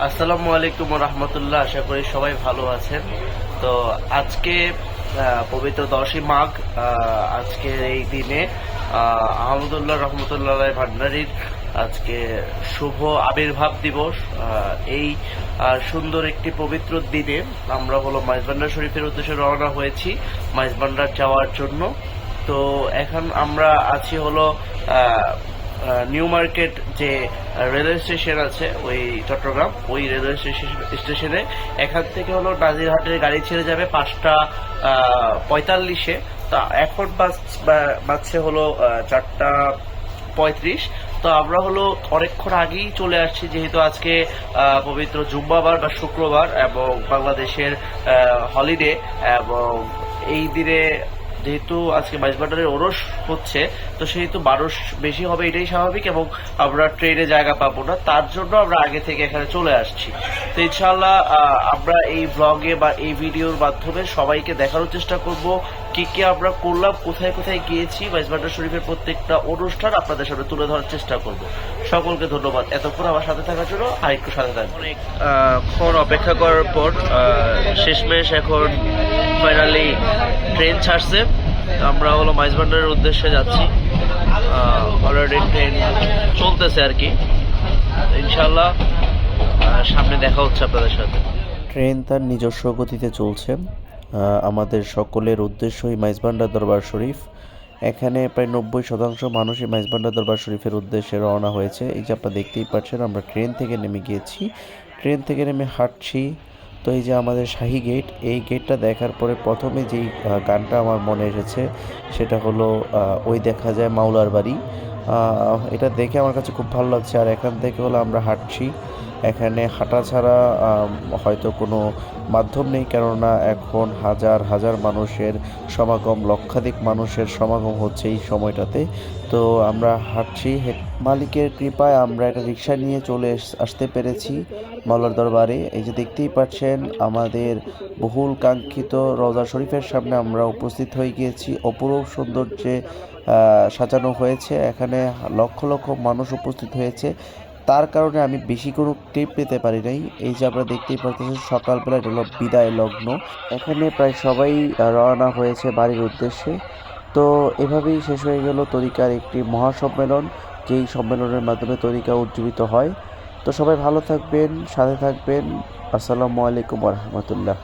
আসসালামু আলাইকুম রহমতুল্লাহ। আশা করি সবাই ভালো আছেন। তো আজকে পবিত্র 10ই মাঘ। আজকের এই দিনে আহমদুল্লাহ রহমতুল্লাহ ভান্ডারীর আজকে শুভ আবির্ভাব দিবস। এই সুন্দর একটি পবিত্র দিনে আমরা হলো মাইজভান্ডার শরীফের উদ্দেশ্যে রওনা হয়েছি মাইজভান্ডার যাওয়ার জন্য। তো এখন আমরা আছি হলো নিউ মার্কেট যে রেলওয়ে স্টেশন আছে ওই চট্টগ্রাম, ওই রেলওয়ে স্টেশনে এখান থেকে হলো নাজিরহাটের গাড়ি ছেড়ে যাবে 5:45-এ। তা এখন বাজছে হলো 4:35। তো আমরা হলো অনেকক্ষণ আগেই চলে আসছি, যেহেতু আজকে পবিত্র জুম্মাবার বা শুক্রবার এবং বাংলাদেশের হলিডে, এবং এই দিনে যেহেতু আজকে মাইজভান্ডারের ওরস হচ্ছে, তো সেহেতু মানুষ বেশি হবে এটাই স্বাভাবিক, এবং আমরা ট্রেনে জায়গা পাবো না, তার জন্য আমরা আগে থেকে এখানে চলে আসছি। তো ইনশাআল্লাহ আমরা এই ব্লগে বা এই ভিডিওর মাধ্যমে সবাইকে দেখানোর চেষ্টা করব কি কি আমরা করলাম, কোথায় কোথায় গিয়েছি। মাইজভান্ডার শরীফের প্রত্যেকটা অনুষ্ঠান আপনাদের সামনে তুলে ধরার চেষ্টা করব। সকলকে ধন্যবাদ এতক্ষণ আমার সাথে থাকার জন্য। আর একটু সাথে থাকবেন। অনেকক্ষণ অপেক্ষা করার পর শেষমেশ এখন ফাইনালি ট্রেন ছাড়ছে। আমরা হলো মাইজভান্ডারের উদ্দেশ্যে যাচ্ছি। অলরেডি ট্রেন চলতেছে আর কি। ইনশাল্লাহ সামনে দেখা হচ্ছে আপনাদের সাথে। ট্রেন তার নিজস্ব গতিতে চলছে। আমাদের সকলের উদ্দেশ্যই মাইজভান্ডার দরবার শরীফ। এখানে প্রায় 90% মানুষই মাইজভান্ডার দরবার শরীফের উদ্দেশ্যে রওনা হয়েছে। এই যে আপনারা দেখতেই পাচ্ছেন, আমরা ট্রেন থেকে নেমে গিয়েছি, ট্রেন থেকে নেমে হাঁটছি। তো এই যে আমাদের শাহী গেট, এই গেটটা দেখার পরে প্রথমে যেই গানটা আমার মনে এসেছে সেটা হলো ওই দেখা যায় মাওলার বাড়ি। এটা দেখে আমার কাছে খুব ভালো লাগছে। আর এখান থেকে হলো আমরা হাঁটছি। এখানে হাঁটা ছাড়া হয়তো কোনো মাধ্যম নেই, কেননা এখন হাজার হাজার মানুষের সমাগম, লক্ষাধিক মানুষের সমাগম হচ্ছে এই সময়টাতে। তো আমরা হাঁটছি। মালিকের কৃপায় আমরা একটা রিক্সা নিয়ে চলে আসতে পেরেছি মাওলার দরবারে। এই যে দেখতেই পাচ্ছেন, আমাদের বহুল কাঙ্ক্ষিত রওজা শরীফের সামনে আমরা উপস্থিত হয়ে গিয়েছি। অপরূপ সৌন্দর্যে সাজানো হয়েছে। এখানে লক্ষ লক্ষ মানুষ উপস্থিত হয়েছে, তার কারণে আমি বেশি কোনো ক্লিপ পেতে পারি নাই। এই যে আমরা দেখতেই পাচ্ছি, সকালবেলা এটা হলো বিদায় লগ্ন। এখানে প্রায় সবাই রওনা হয়েছে বাড়ির উদ্দেশ্যে। তো এভাবেই শেষ হয়ে গেল তরিকার একটি মহাসম্মেলন, যেই সম্মেলনের মাধ্যমে তরিকা উজ্জীবিত হয়। তো সবাই ভালো থাকবেন, সাথে থাকবেন। আসসালামু আলাইকুম রহমতুল্লাহ।